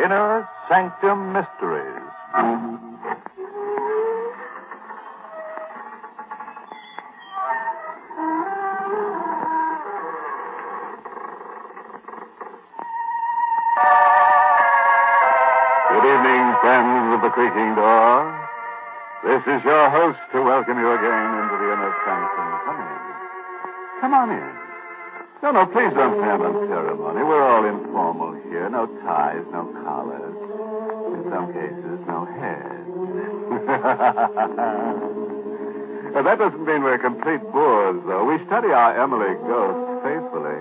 Inner Sanctum Mysteries. Good evening, friends of the Creaking Door. This is your host to welcome you again into the Inner Sanctum. Come in. Come on in. No, please don't stand on ceremony. We're all informal here. No ties, no collars. In some cases, no heads. Well, that doesn't mean we're complete bores, though. We study our Emily ghost faithfully.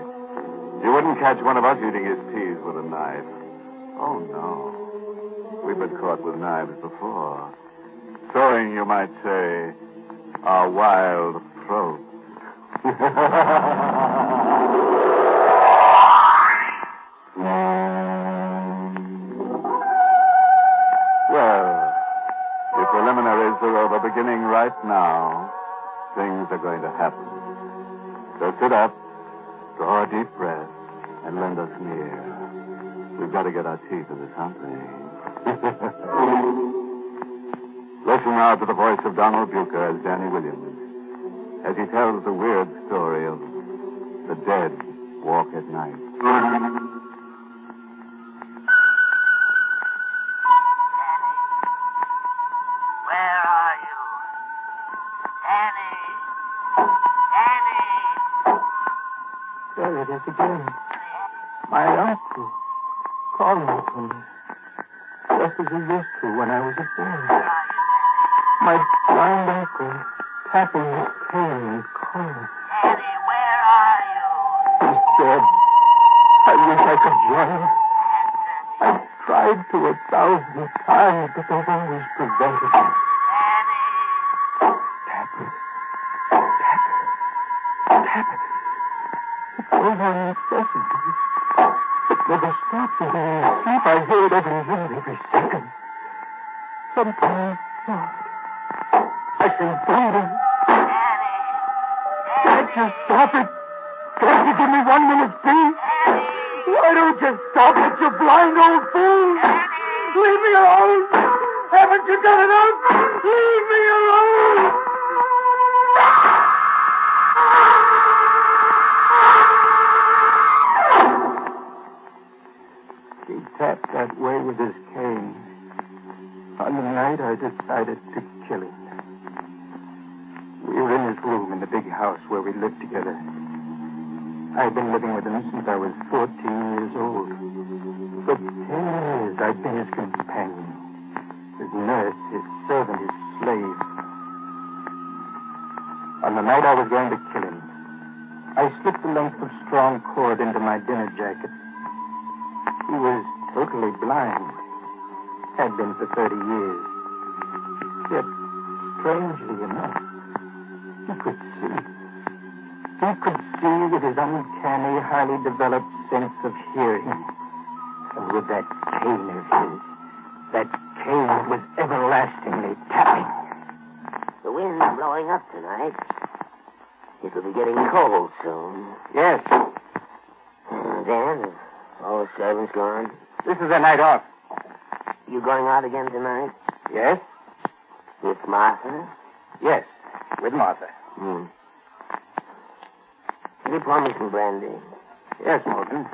You wouldn't catch one of us eating his peas with a knife. Oh, no. We've been caught with knives before. Sowing, you might say, our wild throats. Well, the preliminaries are over. Beginning right now, things are going to happen. So sit up, draw a deep breath, and lend us an ear. We've got to get our teeth into something. Listen now to the voice of Donald Bucher as Danny Williams, as he tells the weird story of the dead walk at night. Where are you? Danny! Danny! There it is again. My uncle calling to me, just as he used to when I was a boy. My blind uncle tapping his cane and calling. Danny, where are you? He's dead. I wish I could join him. I've tried to 1,000 times, but they've always prevented me. Danny! Tap it. Tap it. Tap it. It goes on incessantly. It never stops, and when I sleep, I hear it every minute, every second. Sometimes soft. I can thunder. Danny! Can't you stop it? Can't you give me 1 minute's peace? Why don't you stop it, you blind old fool? Leave me alone! Haven't you done enough? Leave me alone! He tapped that way with his cane. On the night I decided to kill him. We were in his room in the big house where we lived together. I'd been living with him since I was 14 years old. For 10 years, I'd been his companion, his nurse, his servant, his slave. On the night I was going to kill him, I slipped a length of strong cord into my dinner jacket. He was totally blind, had been for 30 years. Yet, strangely enough, he could see. He could see with his uncanny, highly developed sense of hearing. And with that cane of his, that cane was everlastingly tapping. The wind's blowing up tonight. It'll be getting cold soon. Yes, Dan, all the servants gone? this is a night off. You going out again tonight? Yes? With Martha? Yes, with Martha. Can you pour me some brandy? Yes, Morgan.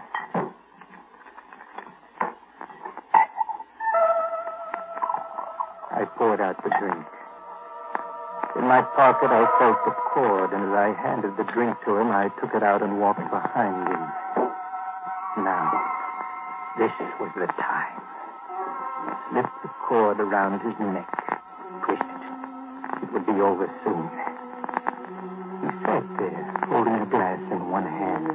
I poured out the drink. In my pocket, I felt the cord, and as I handed the drink to him, I took it out and walked behind him. Now, this was the time. Slipped the cord around his neck. Twisted it. It would be over soon. He sat there, holding a glass in one hand.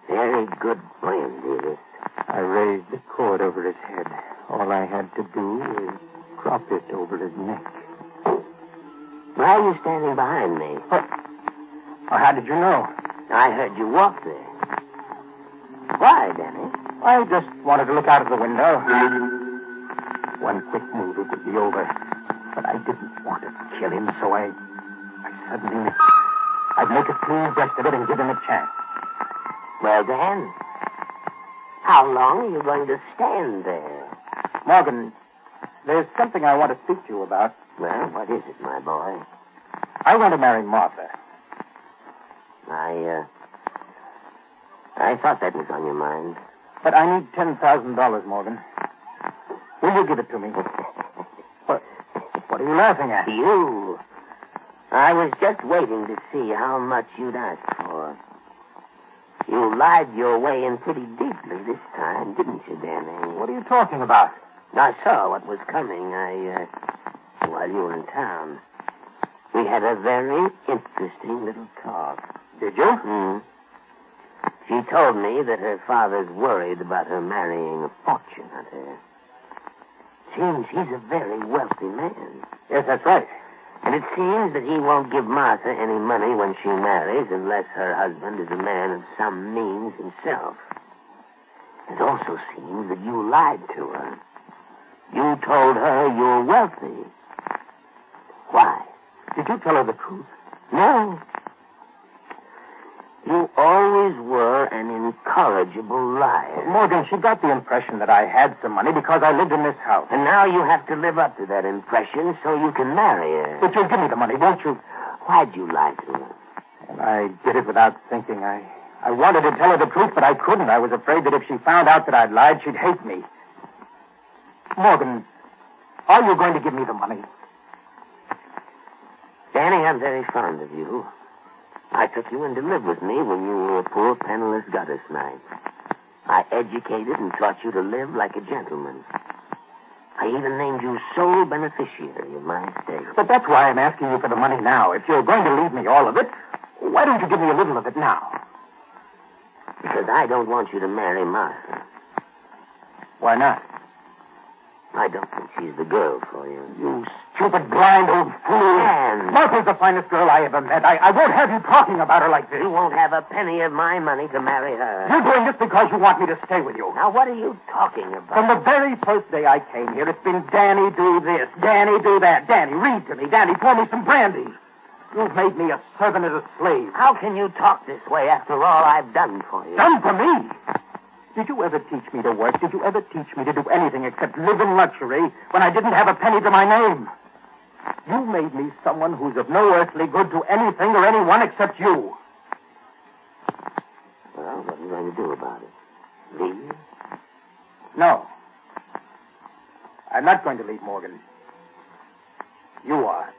Very good brandy, this. I raised the cord over his head. All I had to do was drop it over his neck. Why are you standing behind me? What? Oh, how did you know? I heard you walk there. Why, Danny? I just wanted to look out of the window. One quick move, it would be over. But I didn't want to kill him, so I suddenly... I'd make a clean breast of it and give him a chance. Well, Dan, How long are you going to stand there? Morgan, there's something I want to speak to you about. Well, what is it, my boy? I want to marry Martha. I thought that was on your mind. But I need $10,000, Morgan. Will you give it to me? What are you laughing at? You. I was just waiting to see how much you'd ask for. You lied your way in pretty deeply this time, didn't you, Danny? What are you talking about? I saw what was coming. While you were in town. We had a very interesting little talk. Did you? She told me that her father's worried about her marrying a fortune hunter. Seems he's a very wealthy man. Yes, that's right. And it seems that he won't give Martha any money when she marries unless her husband is a man of some means himself. It also seems that you lied to her. You told her you're wealthy. Why? Did you tell her the truth? No. You always were an incorrigible liar. Morgan, she got the impression that I had some money because I lived in this house. And now you have to live up to that impression so you can marry her. But you'll give me the money, won't you? Why'd you lie to her? And I did it without thinking. I wanted to tell her the truth, but I couldn't. I was afraid that if she found out that I'd lied, she'd hate me. Morgan, are you going to give me the money? Danny, I'm very fond of you. I took you in to live with me when you were a poor, penniless gutter snipe. I educated and taught you to live like a gentleman. I even named you sole beneficiary of my estate. But that's why I'm asking you for the money now. If you're going to leave me all of it, why don't you give me a little of it now? Because I don't want you to marry Martha. Why not? I don't think she's the girl for you. You stupid, blind old fool. And Martha's the finest girl I ever met. I won't have you talking about her like this. you won't have a penny of my money to marry her. You're doing this because you want me to stay with you. Now, what are you talking about? From the very first day I came here, it's been Danny do this, Danny do that. Danny, read to me. Danny, pour me some brandy. You've made me a servant and a slave. How can you talk this way after all I've done for you? Done for me? Did you ever teach me to work? Did you ever teach me to do anything except live in luxury when I didn't have a penny to my name? You made me someone who's of no earthly good to anything or anyone except you. Well, what are you going to do about it? Leave? No. I'm not going to leave, Morgan. You are.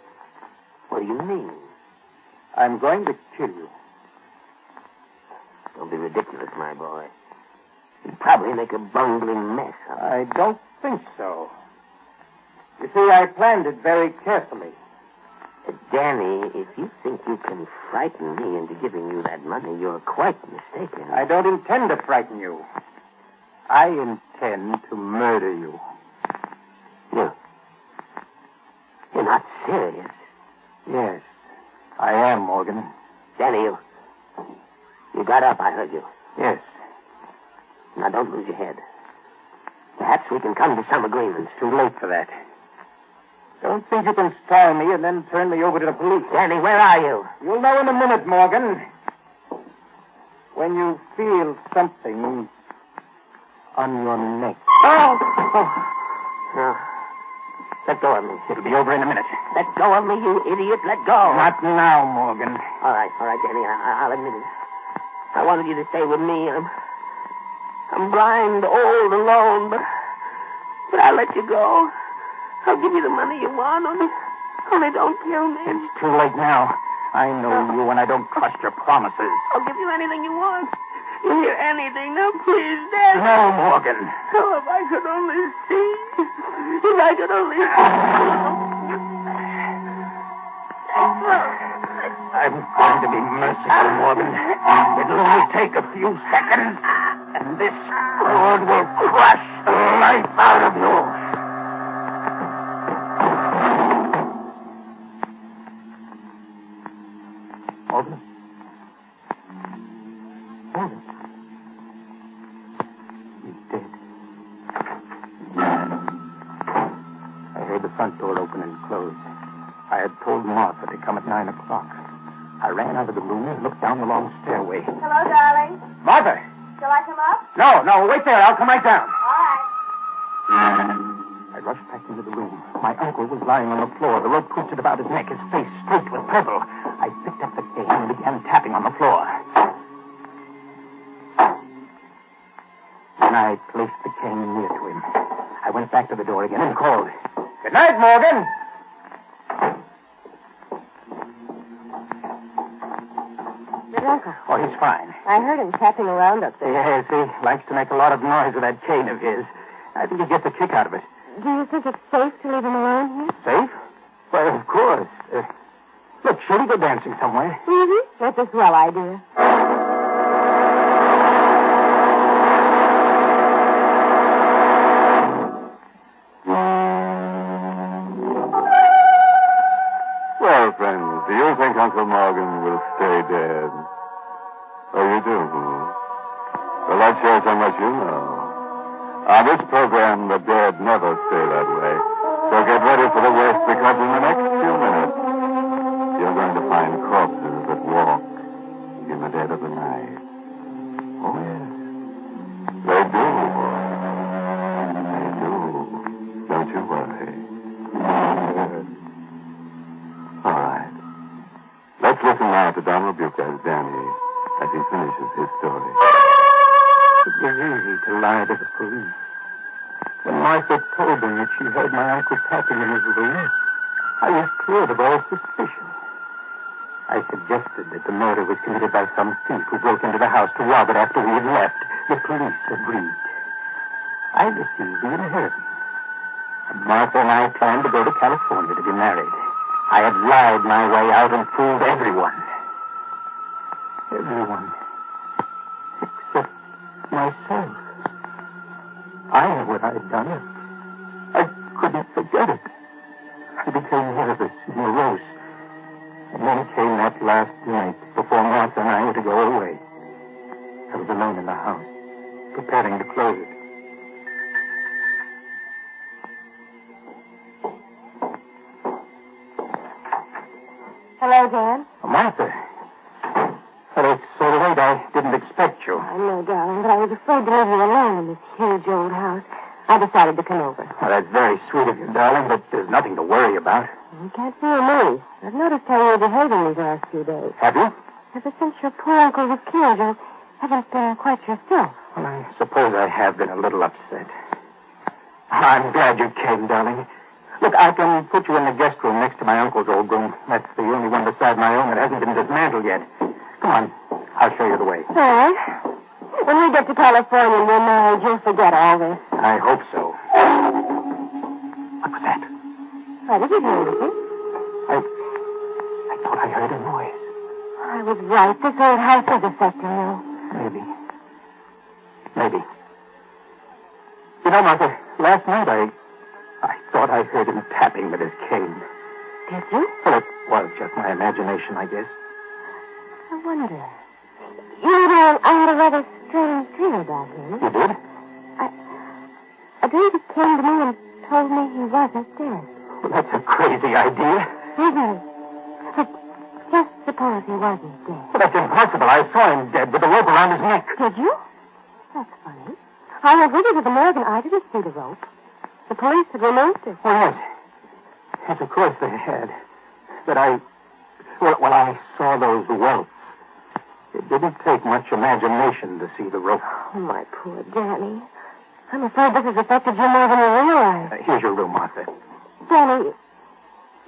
What do you mean? I'm going to kill you. Don't be ridiculous, my boy. You'd probably make a bungling mess of it. I don't think so. You see, I planned it very carefully. Danny, if you think you can frighten me into giving you that money, you're quite mistaken. I don't intend to frighten you. I intend to murder you. You're not serious. Yes, I am, Morgan. Danny, you got up, I heard you. Yes. Now, don't lose your head. Perhaps we can come to some agreement. It's too late for that. Don't think you can stall me and then turn me over to the police. Danny, where are you? You'll know in a minute, Morgan. When you feel something on your neck. No. Let go of me. It'll be over in a minute. Let go of me, you idiot. Let go. Not now, Morgan. All right, Danny. I'll admit it. I wanted you to stay with me. I'm blind, old, alone, but I'll let you go. I'll give you the money you want, only don't kill me. It's too late now. I know you, and I don't trust your promises. I'll give you anything you want. You hear anything? Now, please, Dad. No, Morgan. Oh, if I could only see. If I could only I'm going to be merciful, Morgan. It'll only take a few seconds, and this sword will crush the life out of you. Morgan? Morgan? He's dead. I heard the front door open and close. I had told Martha to come at 9 o'clock. I ran out of the room and looked down the long stairway. Hello, darling. Martha! Shall I come up? No, wait there. I'll come right down. All right. I rushed back into the room. My uncle was lying on the floor, the rope twisted about his neck, his face streaked with purple. I picked up the cane and began tapping on the floor. Then I placed the cane near to him. I went back to the door again and called, "Good night, Morgan." Your uncle. Oh, he's fine. I heard him tapping around up there. Yes, he likes to make a lot of noise with that cane of his. I think he gets a kick out of it. Do you think it's safe to leave him alone here? Safe? Well, of course. Look, shall we go dancing somewhere? Mm-hmm. That's a swell idea. Well, friends, do you think Uncle Morgan will stay dead? Oh, you do? Well, that shows how much you know. On this program, the dead never stay that way. So get ready for the worst, because in the next few minutes, you're going to find corpses that walk in the dead of the night. Oh, yes. They do walk. They do. Don't you worry. All right. Let's listen now to Don Rebuker's Danny as he finishes his story. It was easy to lie to the police. When Martha told them that she heard my uncle tapping in his room, I was cleared of all suspicion. I suggested that the murder was committed by some thief who broke into the house to rob it after we had left. The police agreed. I received the inheritance. And Martha and I planned to go to California to be married. I had lied my way out and fooled everyone. Everyone. Except myself. I knew what I had done. I couldn't forget it. I became nervous and morose. And then came that last night before Martha and I were to go away. I was alone in the house, preparing to close it. Hello, Dan. Martha. Well, it's so late I didn't expect you. I know, darling, but I was afraid to leave you alone in this huge old house. I decided to come over. Well, that's very sweet of you, darling, but there's nothing to worry about. You can't fool me. I've noticed how you're behaving these last few days. Have you? Ever since your poor uncle was killed, you haven't been quite yourself. Well, I suppose I have been a little upset. I'm glad you came, darling. Look, I can put you in the guest room next to my uncle's old room. That's the only one beside my own that hasn't been dismantled yet. Come on. I'll show you the way. All right. When we get to California and we're married, you'll forget all this. I hope so. What was that? I didn't hear anything. I thought I heard a noise. I was right. This old house is affecting you. Maybe. You know, Martha, last night I thought I heard him tapping with his cane. Did you? Well, it was just my imagination, I guess. I wonder. You know, I had a rather strange dream about him. You did? A dream that came to me and told me he wasn't dead. Well, that's a crazy idea. Isn't it? But just suppose he wasn't dead. Well, that's impossible. I saw him dead with the rope around his neck. Did you? That's funny. I went with you to the morgue and I didn't see the rope. The police had removed it. Oh, yes. Yes, of course they had. But I saw those welts. It didn't take much imagination to see the rope. Oh, my poor Danny. I'm afraid this has affected you more than you realize. Here's your room, Martha. Danny,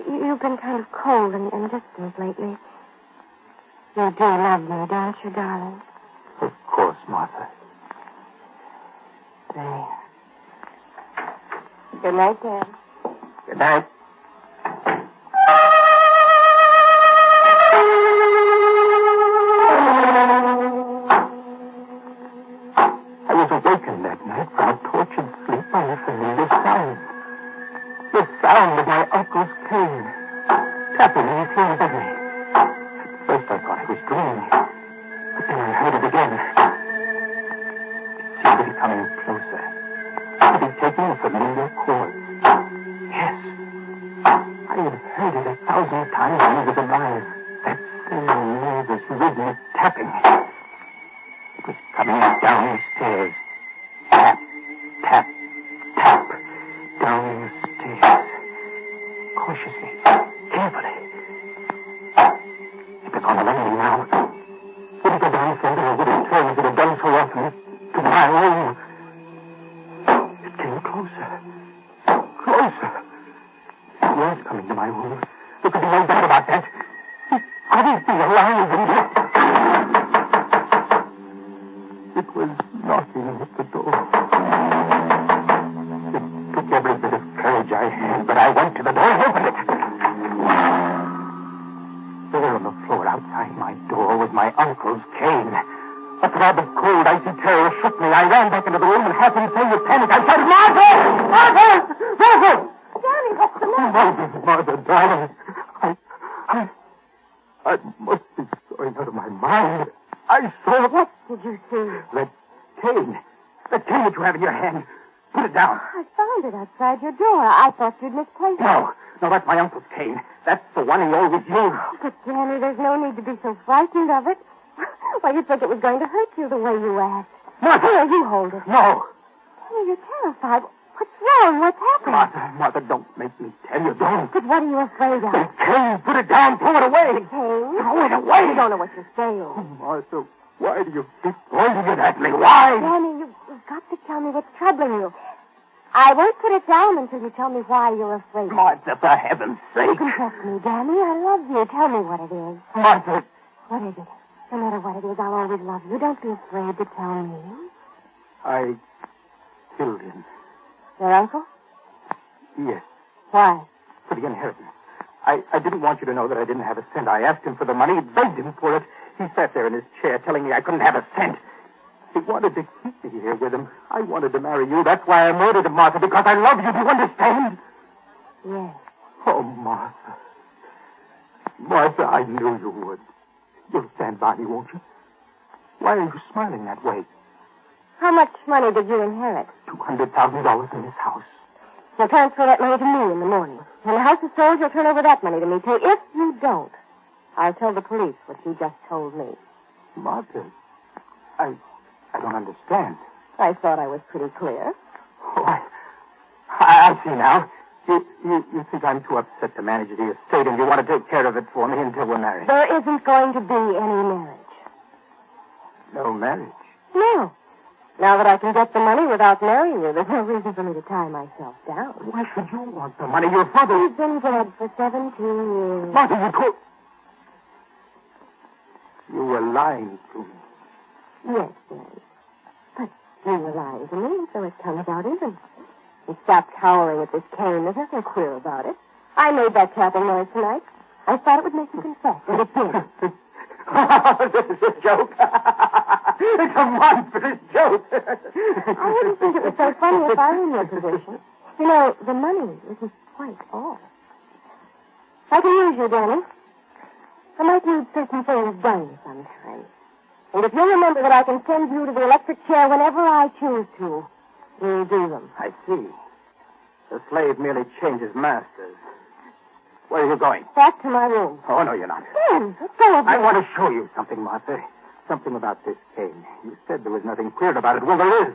you've been kind of cold and distant lately. You do love me, don't you, darling? Of course, Martha. There. Good night, Dan. Good night. I was awakened that night from a tortured sleep by a familiar sound. The sound of my uncle's cane, tapping in his heels at me. At first I thought I was dreaming, but then I heard it again. It seemed to be coming closer, to be taking a familiar course. Yes, I had heard it 1,000 times when he was alive. That same nervous, rhythmic tapping. It was coming down the stairs. Tap, tap, tap. Down the stairs. Cautiously, carefully. It was on the landing now. Would it go down further, or would it turn as it had done so often to my room? It came closer. Closer. It was coming to my room. There could be no doubt about that. It couldn't be alive and yet. It was knocking at the door. It took every bit of courage I had, but I went to the door and opened it. There on the floor outside my door was my uncle's cane. A throb of cold, icy terror shook me. I ran back into the room and half insane with panic. I shouted, Martha! Martha! Martha! Danny, what's the matter? Martha, darling. I must be going out of my mind. I saw... What did you see? That cane. That cane that you have in your hand. Put it down. I found it outside your door. I thought you'd misplaced it. No, that's my uncle's cane. That's the one he always used. But, Danny, there's no need to be so frightened of it. Why, you'd think it was going to hurt you the way you act. Martha! Here, you hold it. No. Danny, you're terrified. What's wrong? What's happened? Martha, don't make me tell you. Don't. But what are you afraid of? The cane. Put it down. Throw it away. The cane? Throw it away. You don't know what you're saying. Oh, Martha, why do you keep pointing it at me? Why? Danny, you've got to tell me what's troubling you. I won't put it down until you tell me why you're afraid. Martha, for heaven's sake. Confess me, Danny. I love you. Tell me what it is. Martha. What is it? No matter what it is, I'll always love you. Don't be afraid to tell me. I killed him. Your uncle? Yes. Why? For the inheritance. I didn't want you to know that I didn't have a cent. I asked him for the money, begged him for it. He sat there in his chair telling me I couldn't have a cent. He wanted to keep me here with him. I wanted to marry you. That's why I murdered him, Martha, because I love you. Do you understand? Yes. Oh, Martha. Martha, I knew you would. You'll stand by me, won't you? Why are you smiling that way? How much money did you inherit? $200,000 in this house. You'll transfer that money to me in the morning. When the house is sold, you'll turn over that money to me, too. If you don't, I'll tell the police what you just told me. Martha, I don't understand. I thought I was pretty clear. Oh, I see now. You think I'm too upset to manage the estate, and you want to take care of it for me until we're married. There isn't going to be any marriage. No marriage? No. Now that I can get the money without marrying you, there's no reason for me to tie myself down. Why should you want the money? Your father... He's been dead for 17 years. Martha, you told... You were lying to me. Yes, Danny. But you were lying to me, so it comes out even. And stop cowering at this cane. There's nothing queer about it. I made that tapping noise tonight. I thought it would make you confess, and it did. Oh, this is a joke. It's a monstrous joke. I wouldn't think it was so funny if I were in your position. You know, the money isn't quite all. I can use you, Danny. I might need certain things done sometime. And if you remember that I can send you to the electric chair whenever I choose to, you'll do them. I see. The slave merely changes masters. Where are you going? Back to my room. Oh, no, you're not. Ben, let go of me. I want to show you something, Martha. Something about this cane. You said there was nothing queer about it. Well, there is.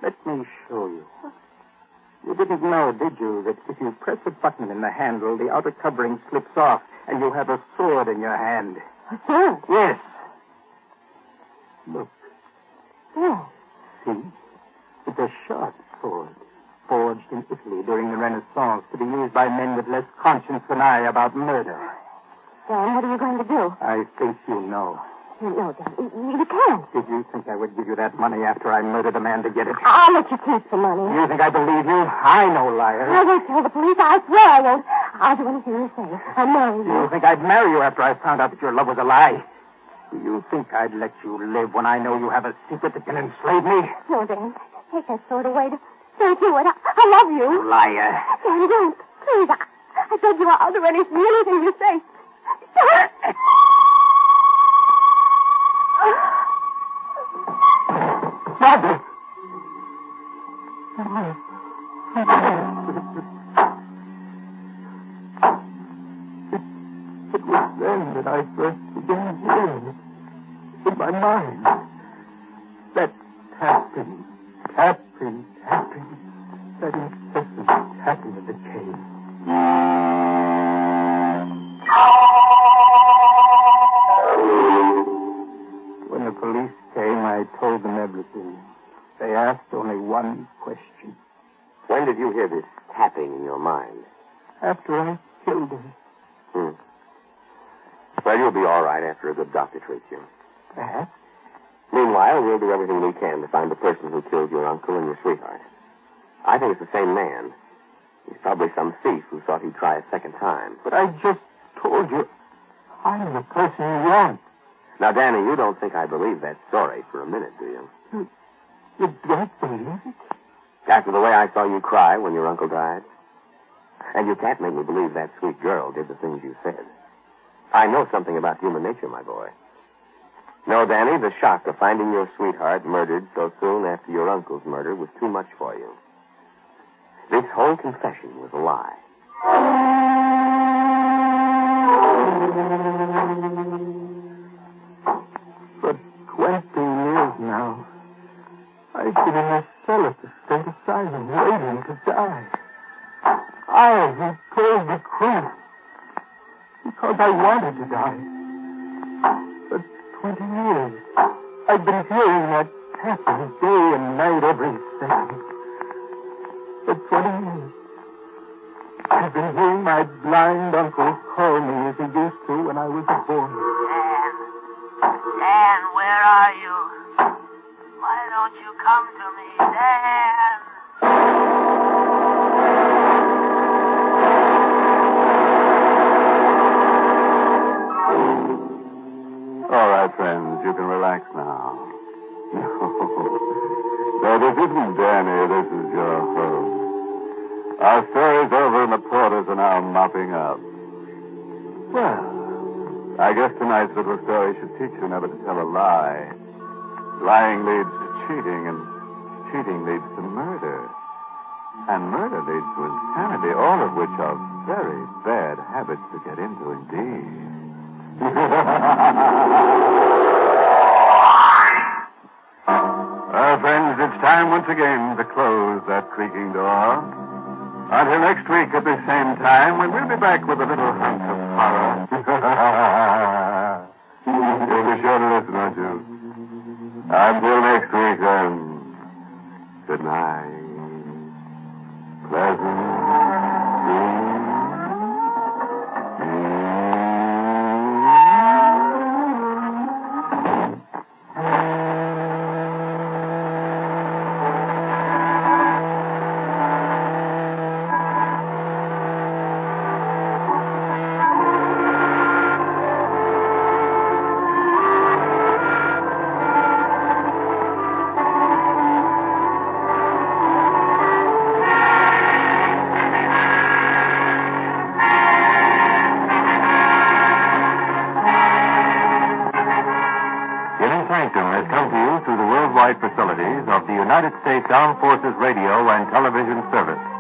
Let me show you. You didn't know, did you, that if you press a button in the handle, the outer covering slips off, and you have a sword in your hand. A sword? Yes. Look. Yeah. See? It's a sharp sword, forged in Italy during the Renaissance to be used by men with less conscience than I about murder. Dan, what are you going to do? I think you know. No, Dan, you can't. Did you think I would give you that money after I murdered a man to get it? I'll let you keep the money. You think I believe you? I know liars. I won't tell the police. I swear I won't. I'll do anything you say. I'll marry you. You think I'd marry you after I found out that your love was a lie? Do you think I'd let you live when I know you have a secret that can enslave me? No, Dan. Take that sword away. Don't do it. I love you. Liar. Dan, don't. Please. I beg you. I'll do anything you say. Don't. Mother! It was then that I first began hearing it in my mind. obsessive tapping of the cave. When the police came, I told them everything. They asked only one question. When did you hear this tapping in your mind? After I killed him. Well, you'll be all right after a good doctor treats you. Perhaps. Meanwhile, we'll do everything we can to find the person who killed your uncle and your sweetheart. I think it's the same man. He's probably some thief who thought he'd try a second time. But I just told you, I'm the person you want. Now, Danny, you don't think I believe that story for a minute, do you? You don't believe it? After the way I saw you cry when your uncle died? And you can't make me believe that sweet girl did the things you said. I know something about human nature, my boy. No, Danny, the shock of finding your sweetheart murdered so soon after your uncle's murder was too much for you. This whole confession was a lie. For 20 years now, I've been in a cell at the state asylum waiting to die. I who told the truth because I wanted to die. For 20 years, I've been hearing that tapping day and night every second. For 20 years, I've been hearing my blind uncle call me as he used to when I was a boy. Dan, where are you? Why don't you come to me, Dan? All right, friends, you can relax now. No, this isn't Danny. This is your host. Our story's over and the porters are now mopping up. Well, I guess tonight's little story should teach you never to tell a lie. Lying leads to cheating, and cheating leads to murder. And murder leads to insanity, all of which are very bad habits to get into indeed. Well, friends, it's time once again to close that creaking door. Until next week at the same time, when we'll be back with a little hunk of horror. You'll be sure to listen, won't you? Until next week, then. Good night. Pleasant dreams. Sanctum has come to you through the worldwide facilities of the United States Armed Forces Radio and Television Service.